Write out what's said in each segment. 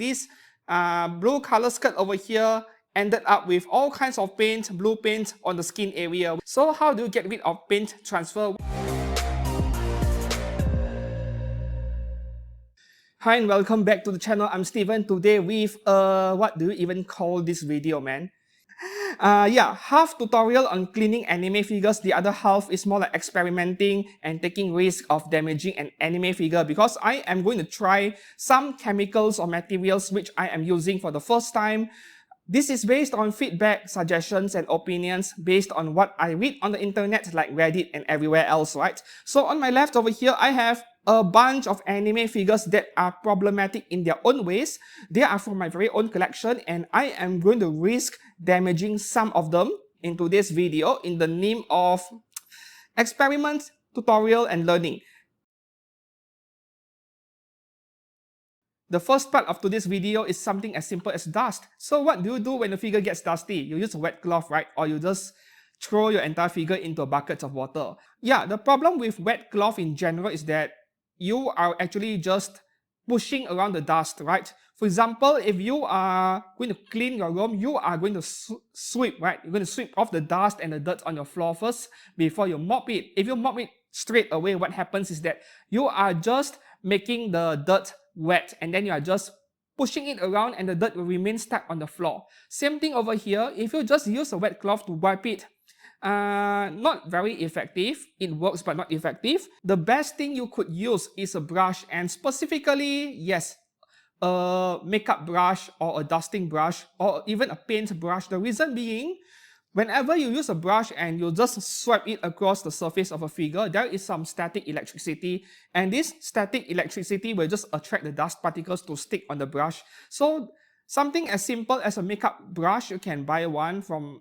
This blue color skirt over here ended up with all kinds of paint, blue paint on the skin area. So how do you get rid of paint transfer? Hi and welcome back to the channel. I'm Steven. Today with what do you even call this video, man? Half tutorial on cleaning anime figures. The other half is more like experimenting and taking risk of damaging an anime figure, because I am going to try some chemicals or materials which I am using for the first time. This is based on feedback, suggestions, and opinions based on what I read on the internet like Reddit and everywhere else, right? So on my left over here, I have a bunch of anime figures that are problematic in their own ways. They are from my very own collection, and I am going to risk damaging some of them in today's video in the name of experiment, tutorial, and learning. The first part of today's video is something as simple as dust. So what do you do when the figure gets dusty? You use a wet cloth, right? Or you just throw your entire figure into a bucket of water. Yeah, the problem with wet cloth in general is that you are actually just pushing around the dust, right? For example, if you are going to clean your room, you are going to sweep, right? You're going to sweep off the dust and the dirt on your floor first before you mop it. If you mop it straight away, what happens is that you are just making the dirt wet, and then you are just pushing it around and the dirt will remain stuck on the floor. Same thing over here. If you just use a wet cloth to wipe it, not very effective. It works but not effective. The best thing you could use is a brush, and specifically, yes, a makeup brush or a dusting brush or even a paint brush. The reason being, whenever you use a brush and you just swipe it across the surface of a figure, there is some static electricity, and this static electricity will just attract the dust particles to stick on the brush. So something as simple as a makeup brush, you can buy one from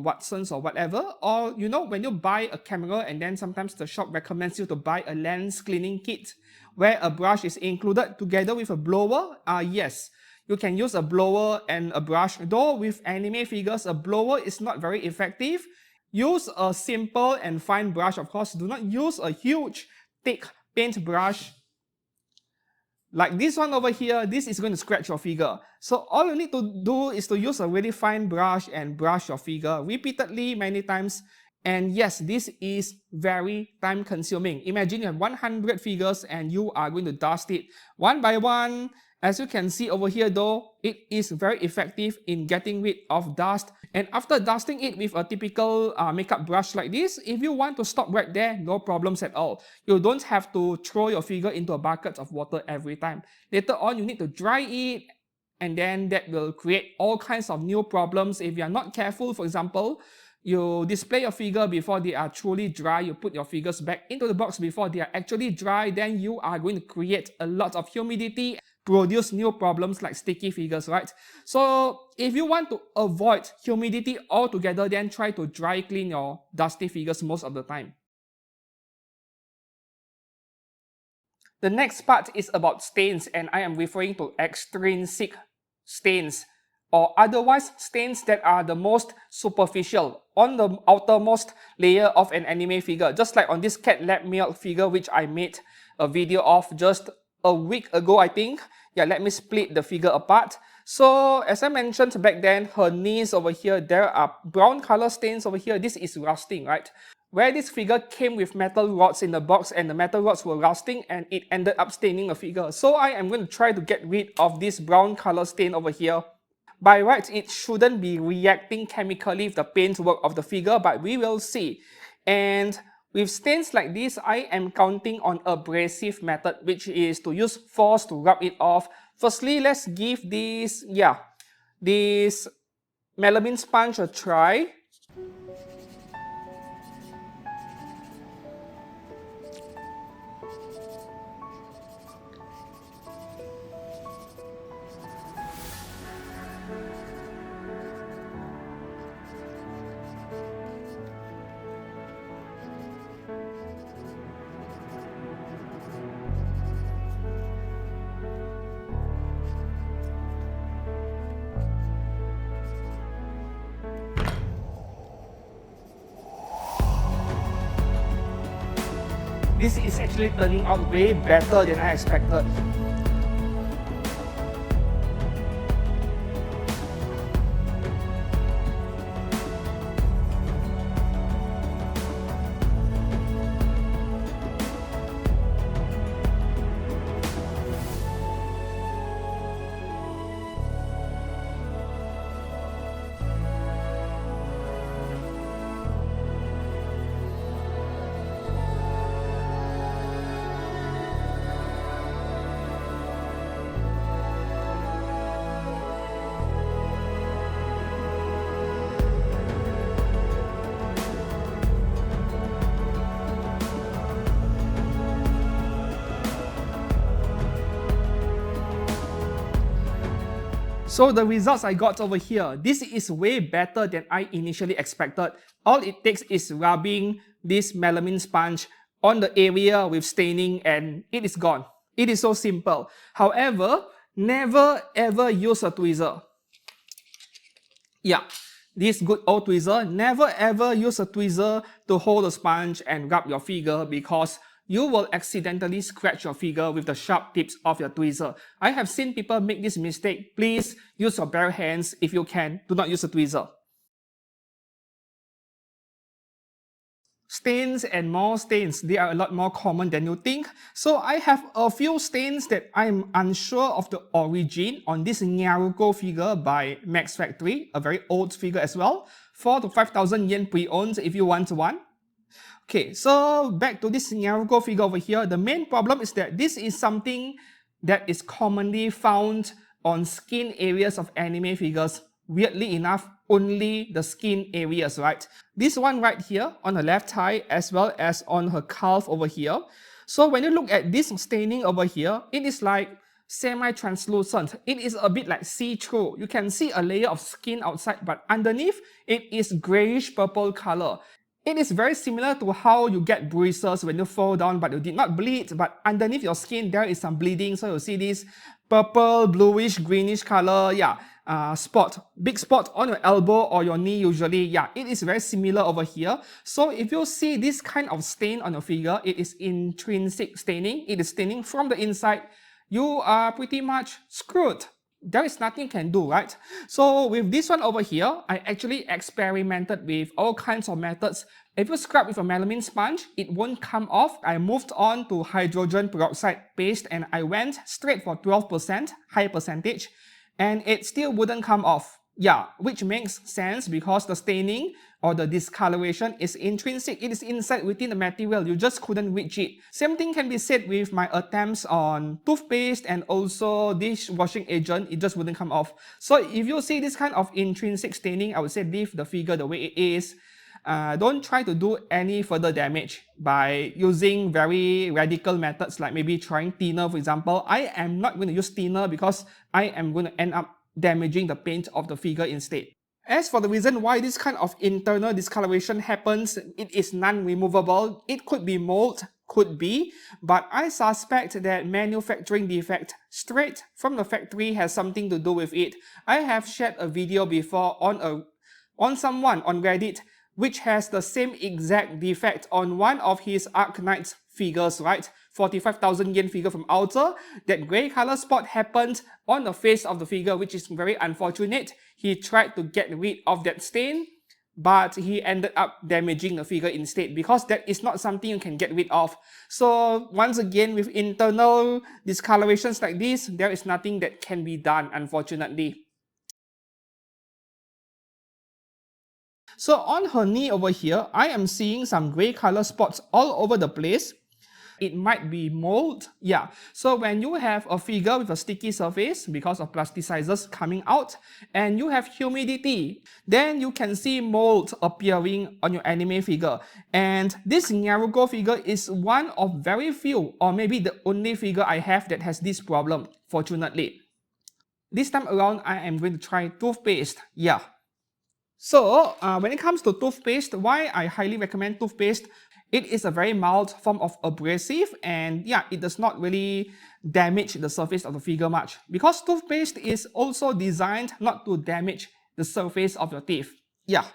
Watson's or whatever, or when you buy a camera and then sometimes the shop recommends you to buy a lens cleaning kit where a brush is included together with a blower. Yes, you can use a blower and a brush, though with anime figures, a blower is not very effective. Use a simple and fine brush, of course. Do not use a huge, thick paint brush like this one over here. This is going to scratch your figure. So all you need to do is to use a really fine brush and brush your figure repeatedly, many times. And yes, this is very time consuming. Imagine you have 100 figures and you are going to dust it one by one. As you can see over here though, it is very effective in getting rid of dust. And after dusting it with a typical makeup brush like this, if you want to stop right there, no problems at all. You don't have to throw your figure into a bucket of water every time. Later on, you need to dry it, and then that will create all kinds of new problems if you are not careful. For example, you display your figure before they are truly dry, you put your figures back into the box before they are actually dry, then you are going to create a lot of humidity, produce new problems like sticky figures, right? So if you want to avoid humidity altogether, then try to dry clean your dusty figures most of the time. The next part is about stains, and I am referring to extrinsic stains, or otherwise stains that are the most superficial, on the outermost layer of an anime figure. Just like on this cat lab milk figure, which I made a video of just a week ago, I think. Yeah, let me split the figure apart. So as I mentioned back then, her knees over here, there are brown color stains over here. This is rusting, right? Where this figure came with metal rods in the box, and the metal rods were rusting and it ended up staining the figure. So I am going to try to get rid of this brown color stain over here. By rights, it shouldn't be reacting chemically with the paintwork of the figure, but we will see. And with stains like this, I am counting on abrasive method, which is to use force to rub it off. Firstly, let's give this melamine sponge a try. This is actually turning out way better than I expected. So the results I got over here, this is way better than I initially expected. All it takes is rubbing this melamine sponge on the area with staining and it is gone. It is so simple. However, never ever use a tweezer. Yeah, this good old tweezer, never ever use a tweezer to hold the sponge and rub your figure because you will accidentally scratch your figure with the sharp tips of your tweezer. I have seen people make this mistake. Please use your bare hands if you can. Do not use a tweezer. Stains and more stains, they are a lot more common than you think. So I have a few stains that I'm unsure of the origin on this Naruto figure by Max Factory, a very old figure as well. 4 to 5,000 yen pre-owned if you want one. Okay, so back to this Naruto figure over here. The main problem is that this is something that is commonly found on skin areas of anime figures. Weirdly enough, only the skin areas, right? This one right here on her left thigh as well as on her calf over here. So when you look at this staining over here, it is like semi-translucent. It is a bit like see-through. You can see a layer of skin outside, but underneath it is grayish purple color. It is very similar to how you get bruises when you fall down but you did not bleed, but underneath your skin there is some bleeding, so you see this purple, bluish, greenish color, spot, big spot on your elbow or your knee usually. Yeah, it is very similar over here. So if you see this kind of stain on your figure, it is intrinsic staining. It is staining from the inside. You are pretty much screwed. There is nothing you can do, right? So with this one over here, I actually experimented with all kinds of methods. If you scrub with a melamine sponge, it won't come off. I moved on to hydrogen peroxide paste and I went straight for 12%, high percentage, and it still wouldn't come off. Yeah, which makes sense because the staining or the discoloration is intrinsic. It is inside within the material. You just couldn't reach it. Same thing can be said with my attempts on toothpaste and also dishwashing agent. It just wouldn't come off. So if you see this kind of intrinsic staining, I would say leave the figure the way it is. Don't try to do any further damage by using very radical methods like maybe trying thinner, for example. I am not going to use thinner because I am going to end up damaging the paint of the figure instead. As for the reason why this kind of internal discoloration happens, it is non-removable. It could be mold, could be, but I suspect that manufacturing defect straight from the factory has something to do with it. I have shared a video before on someone on Reddit which has the same exact defect on one of his Arknights figures, right? 45,000 yen figure from Outer. That grey color spot happened on the face of the figure, which is very unfortunate. He tried to get rid of that stain, but he ended up damaging the figure instead because that is not something you can get rid of. So once again, with internal discolorations like this, there is nothing that can be done, unfortunately. So on her knee over here, I am seeing some grey color spots all over the place. It might be mold. Yeah, so when you have a figure with a sticky surface because of plasticizers coming out and you have humidity, then you can see mold appearing on your anime figure. And this Naruto figure is one of very few or maybe the only figure I have that has this problem, fortunately. This time around, I am going to try toothpaste. Yeah. So when it comes to toothpaste, why I highly recommend toothpaste, it is a very mild form of abrasive and yeah, it does not really damage the surface of the figure much because toothpaste is also designed not to damage the surface of your teeth. Yeah.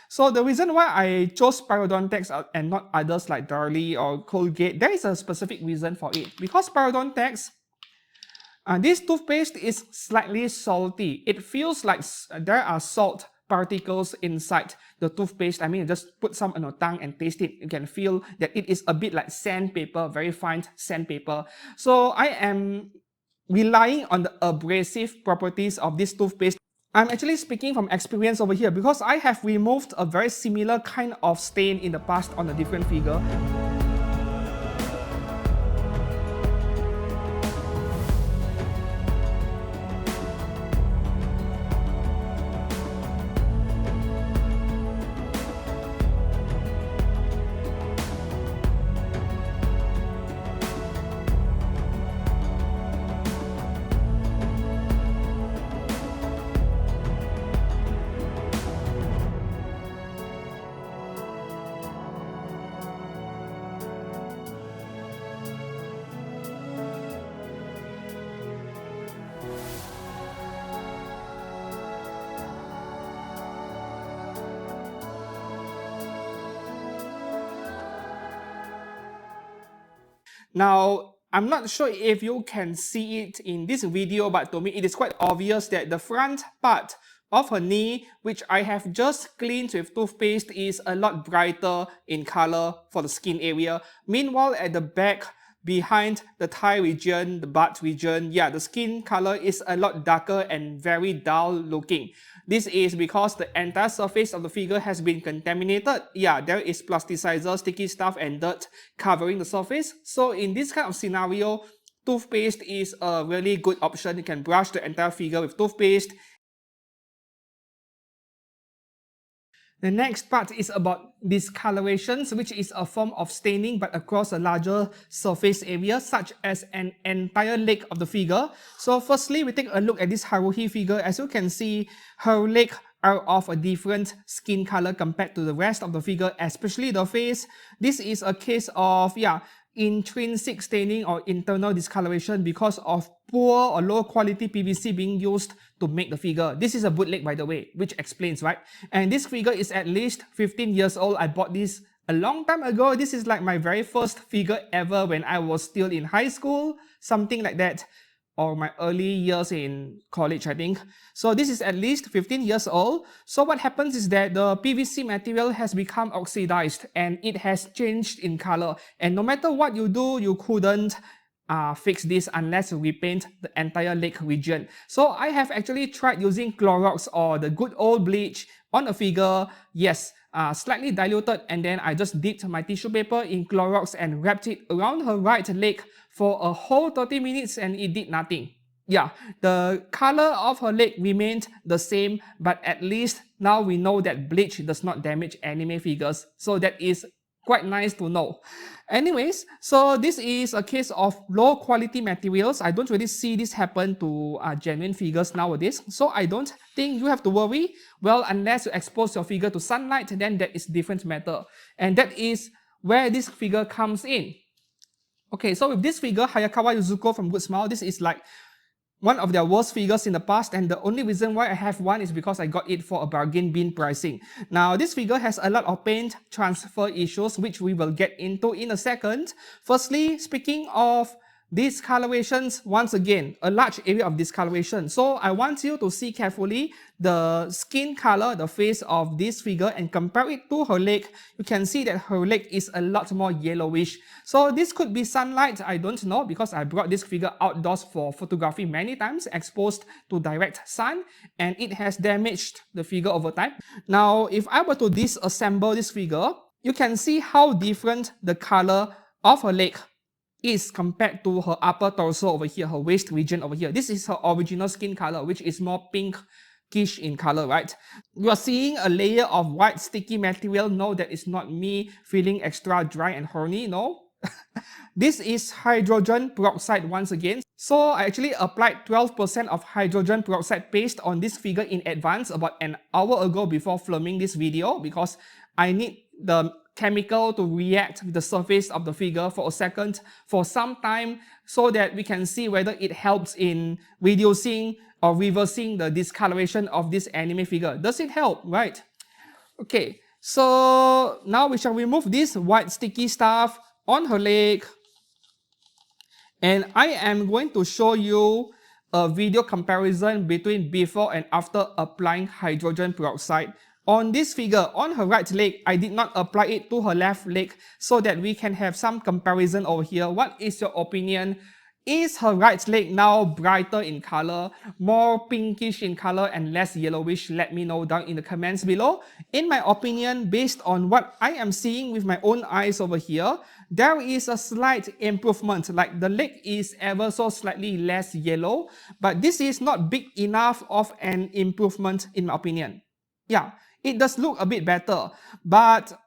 So the reason why I chose Parodontax and not others like Darlie or Colgate, there is a specific reason for it. Because Parodontax, this toothpaste is slightly salty. It feels like there are salt particles inside the toothpaste. I mean, you just put some on your tongue and taste it. You can feel that it is a bit like sandpaper, very fine sandpaper. So I am relying on the abrasive properties of this toothpaste. I'm actually speaking from experience over here because I have removed a very similar kind of stain in the past on a different figure. Now, I'm not sure if you can see it in this video, but to me it is quite obvious that the front part of her knee, which I have just cleaned with toothpaste, is a lot brighter in color for the skin area. Meanwhile, at the back, behind the thigh region, the butt region, yeah, the skin color is a lot darker and very dull looking. This is because the entire surface of the figure has been contaminated. Yeah, there is plasticizer, sticky stuff and dirt covering the surface. So in this kind of scenario, toothpaste is a really good option. You can brush the entire figure with toothpaste. The next part is about discolorations, which is a form of staining but across a larger surface area, such as an entire leg of the figure. So firstly, we take a look at this Haruhi figure. As you can see, her leg are of a different skin color compared to the rest of the figure, especially the face. This is a case of, intrinsic staining or internal discoloration because of poor or low quality PVC being used to make the figure. This is a bootleg, by the way, which explains, right? And this figure is at least 15 years old. I bought this a long time ago. This is like my very first figure ever when I was still in high school, something like that, or my early years in college, I think. So this is at least 15 years old. So what happens is that the PVC material has become oxidized and it has changed in color. And no matter what you do, you couldn't fix this unless you repaint the entire leg region. So I have actually tried using Clorox or the good old bleach on a figure. Yes, slightly diluted, and then I just dipped my tissue paper in Clorox and wrapped it around her right leg for a whole 30 minutes and it did nothing. Yeah, the color of her leg remained the same, but at least now we know that bleach does not damage anime figures. So that is quite nice to know. Anyways, so this is a case of low quality materials. I don't really see this happen to genuine figures nowadays. So I don't think you have to worry. Well, unless you expose your figure to sunlight, then that is different matter. And that is where this figure comes in. Okay, so with this figure, Hayakawa Yuzuko from Good Smile, this is like one of their worst figures in the past, and the only reason why I have one is because I got it for a bargain bin pricing. Now, this figure has a lot of paint transfer issues, which we will get into in a second. Firstly, speaking of discolorations, once again, a large area of discoloration. So I want you to see carefully the skin color, the face of this figure, and compare it to her leg. You can see that her leg is a lot more yellowish. So this could be sunlight, I don't know, because I brought this figure outdoors for photography many times, exposed to direct sun, and it has damaged the figure over time. Now, if I were to disassemble this figure, you can see how different the color of her leg is compared to her upper torso over here, her waist region over here. This is her original skin color, which is more pinkish in color, right? You are seeing a layer of white sticky material. No, that is not me feeling extra dry and horny, no. This is hydrogen peroxide once again. So I actually applied 12% of hydrogen peroxide paste on this figure in advance about an hour ago before filming this video, because I need the chemical to react with the surface of the figure for a second, for some time, so that we can see whether it helps in reducing or reversing the discoloration of this anime figure. Does it help, right? Okay, so now we shall remove this white sticky stuff on her leg. And I am going to show you a video comparison between before and after applying hydrogen peroxide on this figure. On her right leg, I did not apply it to her left leg so that we can have some comparison over here. What is your opinion? Is her right leg now brighter in color, more pinkish in color, and less yellowish? Let me know down in the comments below. In my opinion, based on what I am seeing with my own eyes over here, there is a slight improvement. Like the leg is ever so slightly less yellow, but this is not big enough of an improvement in my opinion. Yeah, it does look a bit better, but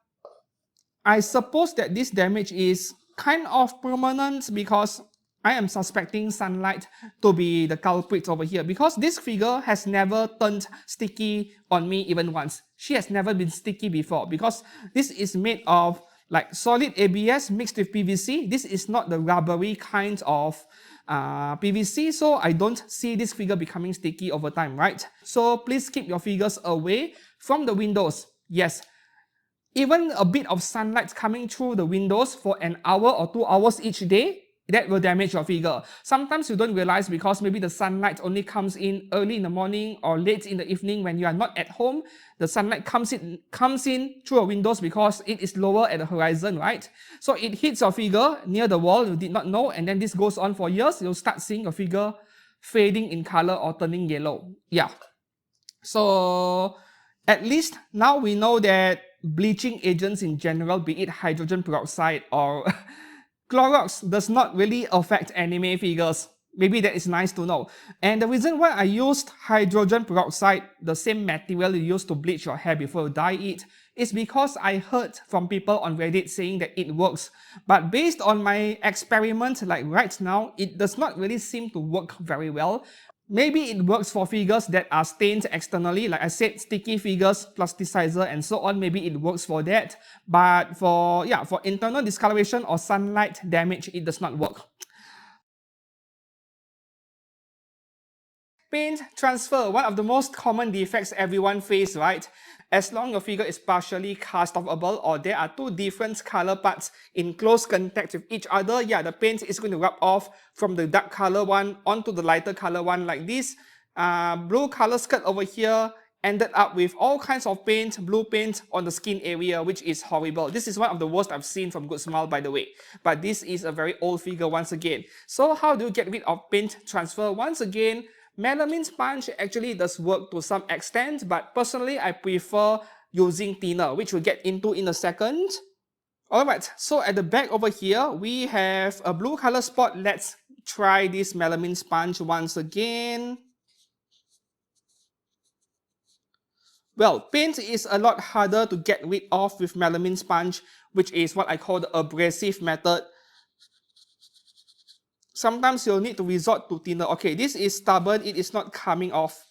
I suppose that this damage is kind of permanent because I am suspecting sunlight to be the culprit over here, because this figure has never turned sticky on me even once. She has never been sticky before because this is made of like solid ABS mixed with PVC. This is not the rubbery kind of PVC, so I don't see this figure becoming sticky over time, right? So please keep your figures away from the windows. Yes, Even a bit of sunlight coming through the windows for an hour or 2 hours each day, that will damage your figure. Sometimes you don't realize because maybe the sunlight only comes in early in the morning or late in the evening when you are not at home. The sunlight comes in through your windows because it is lower at the horizon, right? So it hits your figure near the wall, you did not know, and then this goes on for years. You'll start seeing your figure fading in color or turning yellow. Yeah. So at least now we know that bleaching agents in general, be it hydrogen peroxide or Clorox, does not really affect anime figures. Maybe that is nice to know. And the reason why I used hydrogen peroxide, the same material you use to bleach your hair before you dye it, is because I heard from people on Reddit saying that it works. But based on my experiment, like right now, it does not really seem to work very well. Maybe it works for figures that are stained externally, like I said, sticky figures, plasticizer, and so on. Maybe it works for that. But for internal discoloration or sunlight damage, it does not work. Paint transfer, one of the most common defects everyone faces, right? As long your figure is partially cast offable or there are two different color parts in close contact with each other, yeah, the paint is going to rub off from the dark color one onto the lighter color one like this. Blue color skirt over here ended up with all kinds of paint, blue paint on the skin area, which is horrible. This is one of the worst I've seen from Good Smile, by the way. But this is a very old figure once again. So how do you get rid of paint transfer? Once again, melamine sponge actually does work to some extent, but personally I prefer using thinner, which we'll get into in a second. Alright, so at the back over here, we have a blue color spot. Let's try this melamine sponge once again. Well, paint is a lot harder to get rid of with melamine sponge, which is what I call the abrasive method. Sometimes you'll need to resort to thinner. Okay, this is stubborn, it is not coming off.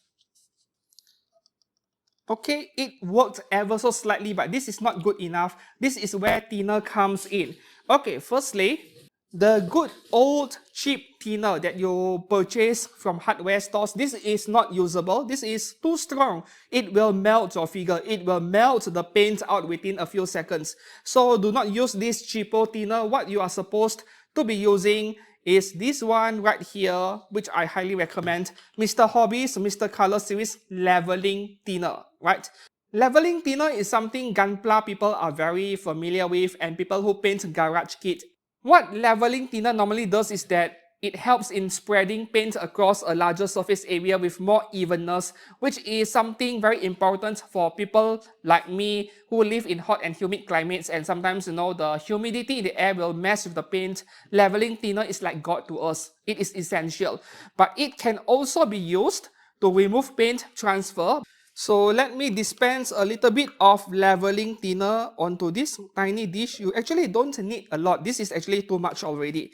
Okay, it worked ever so slightly, but this is not good enough. This is where thinner comes in. Okay, firstly, the good old cheap thinner that you purchase from hardware stores, this is not usable. This is too strong. It will melt your figure. It will melt the paint out within a few seconds. So do not use this cheapo thinner. What you are supposed to be using is this one right here, which I highly recommend. Mr. Hobby's Mr. Color Series Leveling Thinner, right? Leveling thinner is something Gunpla people are very familiar with and people who paint garage kit. What leveling thinner normally does is that it helps in spreading paint across a larger surface area with more evenness, which is something very important for people like me who live in hot and humid climates, and sometimes, you know, the humidity in the air will mess with the paint. Leveling thinner is like God to us. It is essential. But it can also be used to remove paint transfer. So let me dispense a little bit of leveling thinner onto this tiny dish. You actually don't need a lot. This is actually too much already.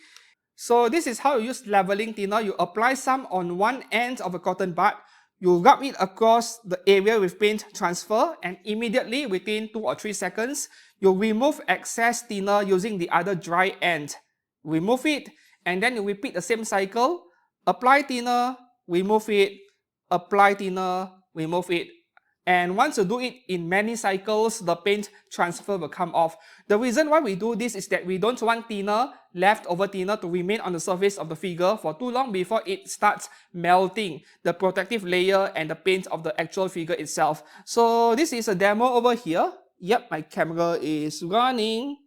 So this is how you use leveling thinner. You apply some on one end of a cotton bud. You rub it across the area with paint transfer, and immediately within 2 or 3 seconds, you remove excess thinner using the other dry end. Remove it, and then you repeat the same cycle. Apply thinner, remove it, apply thinner, remove it. And once you do it in many cycles, the paint transfer will come off. The reason why we do this is that we don't want thinner, leftover thinner, to remain on the surface of the figure for too long before it starts melting the protective layer and the paint of the actual figure itself. So this is a demo over here. Yep, my camera is running.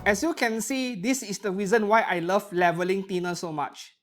As you can see, this is the reason why I love leveling thinner so much.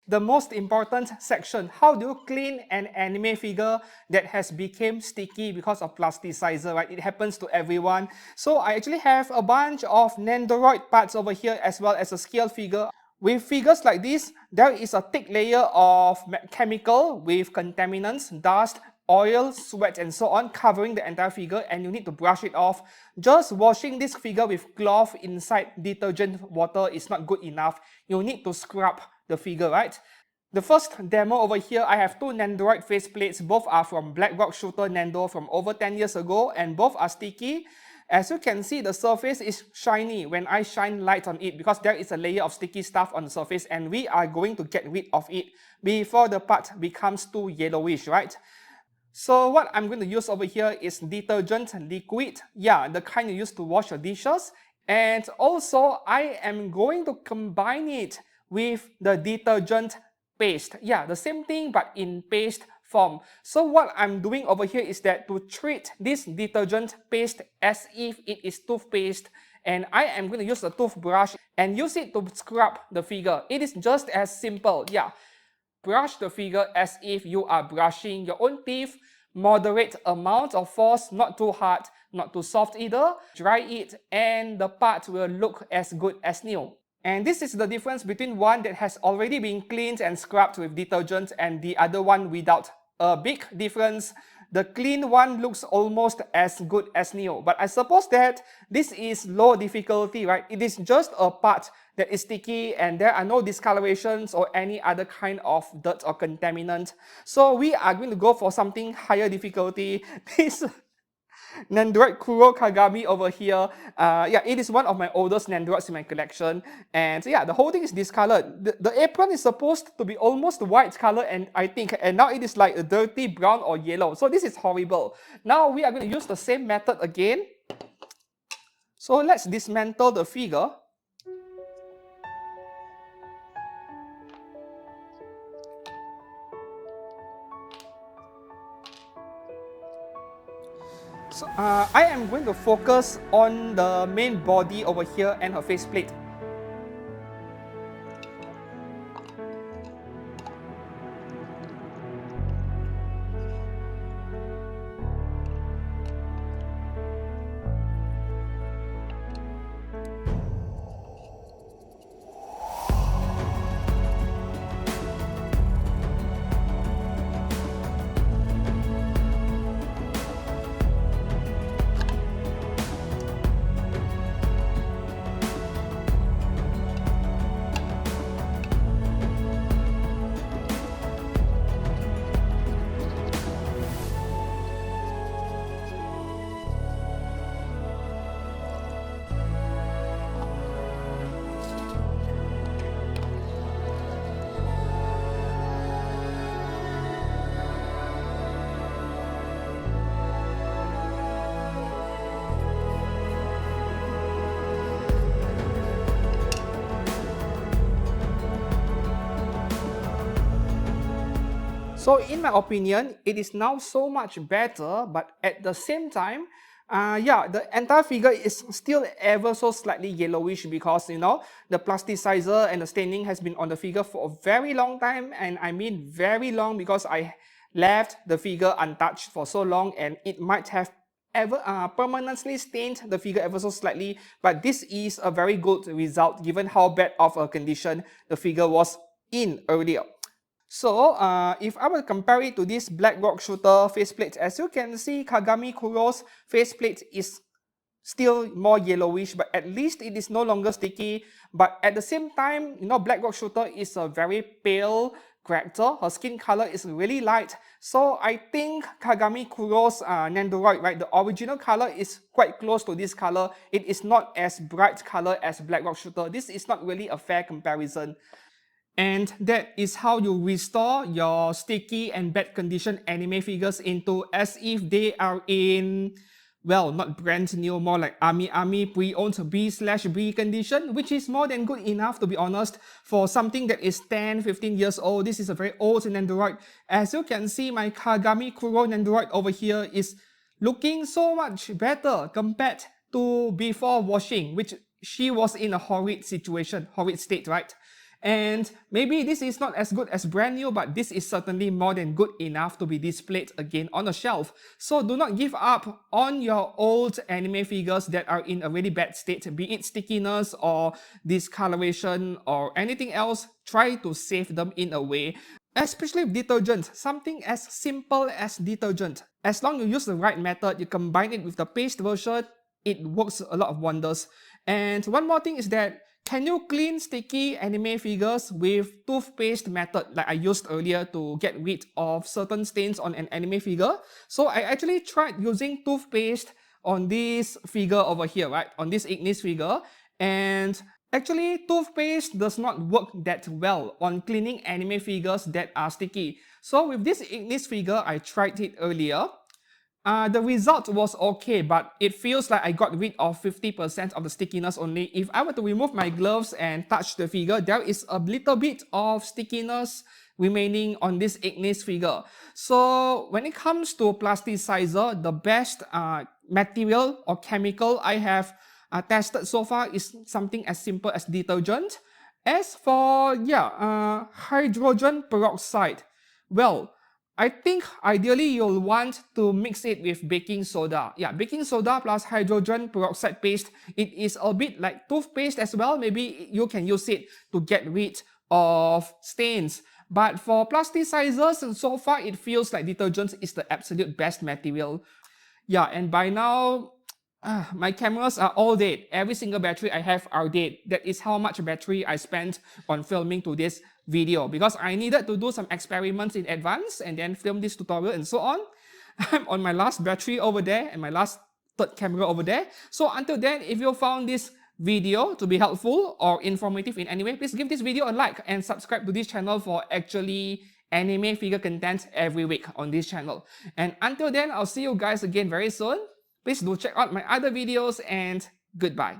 The most important section, how do you clean an anime figure that has become sticky because of plasticizer, right? It happens to everyone. So I actually have a bunch of Nendoroid parts over here as well as a scale figure. With figures like this, there is a thick layer of chemical with contaminants, dust, oil, sweat and so on covering the entire figure, and you need to brush it off. Just washing this figure with cloth inside detergent water is not good enough. You need to scrub the figure, right? The first demo over here, I have two Nendoroid faceplates. Both are from Black Rock Shooter Nendo from over 10 years ago, and both are sticky. As you can see, the surface is shiny when I shine light on it because there is a layer of sticky stuff on the surface, and we are going to get rid of it before the part becomes too yellowish, right? So what I'm going to use over here is detergent liquid, yeah, the kind you use to wash your dishes. And also, I am going to combine it with the detergent paste. Yeah, the same thing but in paste form. So what I'm doing over here is that to treat this detergent paste as if it is toothpaste, and I am going to use a toothbrush and use it to scrub the figure. It is just as simple, yeah. Brush the figure as if you are brushing your own teeth. Moderate amount of force, not too hard, not too soft either. Dry it and the part will look as good as new. And this is the difference between one that has already been cleaned and scrubbed with detergent and the other one without. A big difference. The clean one looks almost as good as new. But I suppose that this is low difficulty, right? It is just a part that is sticky and there are no discolorations or any other kind of dirt or contaminant. So we are going to go for something higher difficulty. This Nendoroid Kuro Kagami over here. Yeah, it is one of my oldest Nendoroids in my collection. And yeah, the whole thing is discolored. The apron is supposed to be almost white color, and I think, and now it is like a dirty brown or yellow. So this is horrible. Now we are going to use the same method again. So let's dismantle the figure. So, I am going to focus on the main body over here and her faceplate. So in my opinion, it is now so much better, but at the same time, yeah, the entire figure is still ever so slightly yellowish because, you know, the plasticizer and the staining has been on the figure for a very long time, and I mean very long because I left the figure untouched for so long, and it might have ever permanently stained the figure ever so slightly, but this is a very good result given how bad of a condition the figure was in earlier. So, if I will compare it to this Black Rock Shooter faceplate, as you can see, Kagami Kuro's faceplate is still more yellowish, but at least it is no longer sticky. But at the same time, you know, Black Rock Shooter is a very pale character. Her skin color is really light. So I think Kagami Kuro's Nendoroid, right, the original color is quite close to this color. It is not as bright color as Black Rock Shooter. This is not really a fair comparison. And that is how you restore your sticky and bad condition anime figures into as if they are in, well, not brand new, more like Ami pre-owned B/B condition, which is more than good enough, to be honest, for something that is 10-15 years old. This is a very old Nendoroid. As you can see, my Kagami Kuro Nendoroid over here is looking so much better compared to before washing, which she was in a horrid situation, horrid state, right? And maybe this is not as good as brand new, but this is certainly more than good enough to be displayed again on a shelf. So do not give up on your old anime figures that are in a really bad state, be it stickiness or discoloration or anything else. Try to save them in a way, especially with detergent, something as simple as detergent. As long as you use the right method, you combine it with the paste version, it works a lot of wonders. And one more thing is that, can you clean sticky anime figures with toothpaste method like I used earlier to get rid of certain stains on an anime figure? So I actually tried using toothpaste on this figure over here, right? On this Ignis figure. And actually, toothpaste does not work that well on cleaning anime figures that are sticky. So with this Ignis figure, I tried it earlier. The result was okay, but it feels like I got rid of 50% of the stickiness only. If I were to remove my gloves and touch the figure, there is a little bit of stickiness remaining on this Ignis figure. So when it comes to plasticizer, the best material or chemical I have tested so far is something as simple as detergent. As for hydrogen peroxide, well, I think ideally you'll want to mix it with baking soda. Yeah, baking soda plus hydrogen peroxide paste. It is a bit like toothpaste as well. Maybe you can use it to get rid of stains. But for plasticizers, and so far it feels like detergent is the absolute best material. Yeah, and by now, my cameras are all dead. Every single battery I have are dead. That is how much battery I spent on filming today's video, because I needed to do some experiments in advance and then film this tutorial and so on. I'm on my last battery over there and my last third camera over there. So until then, if you found this video to be helpful or informative in any way, please give this video a like and subscribe to this channel for actually anime figure content every week on this channel. And until then, I'll see you guys again very soon. Please do check out my other videos and goodbye.